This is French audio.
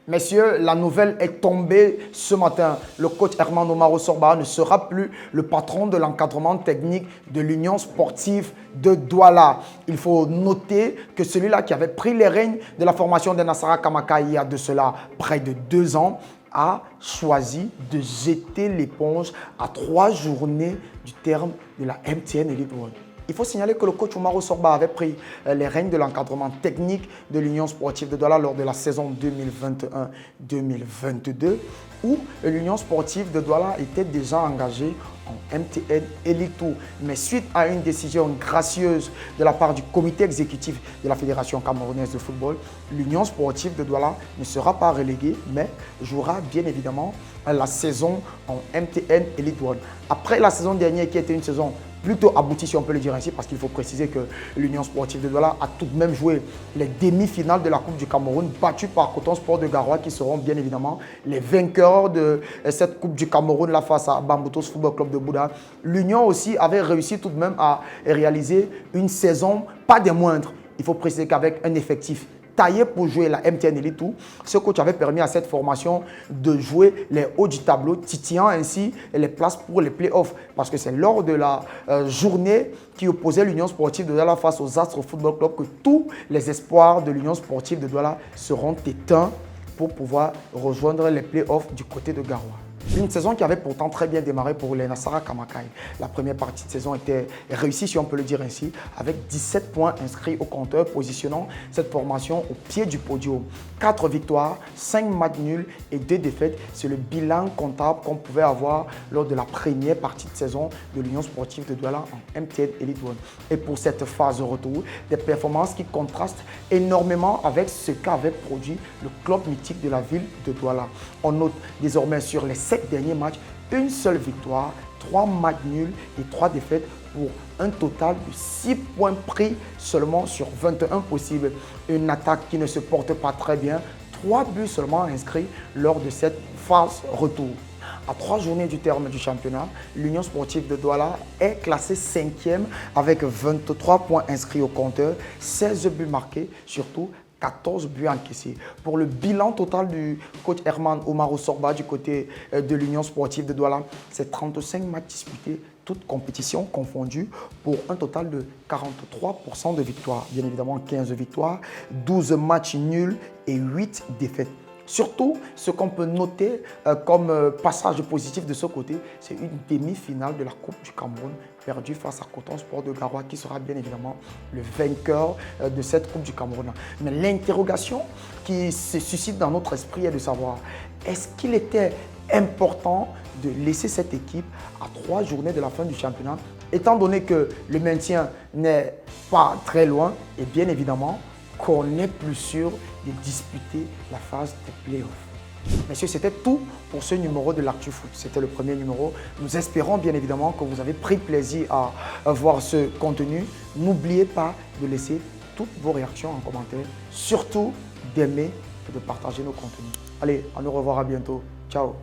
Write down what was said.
Messieurs, la nouvelle est tombée ce matin. Le coach Herman Omaro Sorba ne sera plus le patron de l'encadrement technique de l'Union sportive de Douala. Il faut noter que celui-là qui avait pris les rênes de la formation de Nassara Kamaka il y a de cela près de 2 ans a choisi de jeter l'éponge à 3 journées du terme de la MTN Elite One. Il faut signaler que le coach Omaro Sorba avait pris les rênes de l'encadrement technique de l'Union sportive de Douala lors de la saison 2021-2022 où l'Union sportive de Douala était déjà engagée en MTN Elite Two. Mais suite à une décision gracieuse de la part du comité exécutif de la Fédération camerounaise de football, l'Union sportive de Douala ne sera pas reléguée mais jouera bien évidemment la saison en MTN Elite One. Après la saison dernière qui était une saison plutôt abouti, si on peut le dire ainsi, parce qu'il faut préciser que l'Union sportive de Douala a tout de même joué les demi-finales de la Coupe du Cameroun, battues par Coton Sport de Garoua, qui seront bien évidemment les vainqueurs de cette Coupe du Cameroun là, face à Bamboutos Football Club de Bouddha. L'Union aussi avait réussi tout de même à réaliser une saison pas des moindres. Il faut préciser qu'avec un effectif taillé pour jouer la MTN Elite Two, ce coach avait permis à cette formation de jouer les hauts du tableau, titillant ainsi les places pour les playoffs. Parce que c'est lors de la journée qui opposait l'Union sportive de Douala face aux Astres Football Club que tous les espoirs de l'Union sportive de Douala seront éteints pour pouvoir rejoindre les playoffs du côté de Garoua. Une saison qui avait pourtant très bien démarré pour les Nassara Kamaka. La première partie de saison était réussie, si on peut le dire ainsi, avec 17 points inscrits au compteur, positionnant cette formation au pied du podium. 4 victoires, 5 matchs nuls et 2 défaites. C'est le bilan comptable qu'on pouvait avoir lors de la première partie de saison de l'Union sportive de Douala en MTN Elite One. Et pour cette phase de retour, des performances qui contrastent énormément avec ce qu'avait produit le club mythique de la ville de Douala. On note désormais sur les 7 derniers matchs, une seule victoire, 3 matchs nuls et 3 défaites pour un total de 6 points pris seulement sur 21 possibles. Une attaque qui ne se porte pas très bien, 3 buts seulement inscrits lors de cette phase retour. À 3 journées du terme du championnat, l'Union sportive de Douala est classée 5e avec 23 points inscrits au compteur, 16 buts marqués, surtout 14 buts encaissés. Pour le bilan total du coach Herman Omaro Sorba du côté de l'Union sportive de Douala, c'est 35 matchs disputés, toutes compétitions confondues, pour un total de 43% de victoires. Bien évidemment, 15 victoires, 12 matchs nuls et 8 défaites. Surtout, ce qu'on peut noter comme passage positif de ce côté, c'est une demi-finale de la Coupe du Cameroun perdue face à Coton Sport de Garoua qui sera bien évidemment le vainqueur de cette Coupe du Cameroun. Mais l'interrogation qui se suscite dans notre esprit est de savoir, est-ce qu'il était important de laisser cette équipe à 3 journées de la fin du championnat, étant donné que le maintien n'est pas très loin et bien évidemment qu'on est plus sûr de disputer la phase des playoffs. Messieurs, c'était tout pour ce numéro de l'Actu Foot. C'était le premier numéro. Nous espérons bien évidemment que vous avez pris plaisir à voir ce contenu. N'oubliez pas de laisser toutes vos réactions en commentaire. Surtout d'aimer et de partager nos contenus. Allez, à nous revoir à bientôt. Ciao.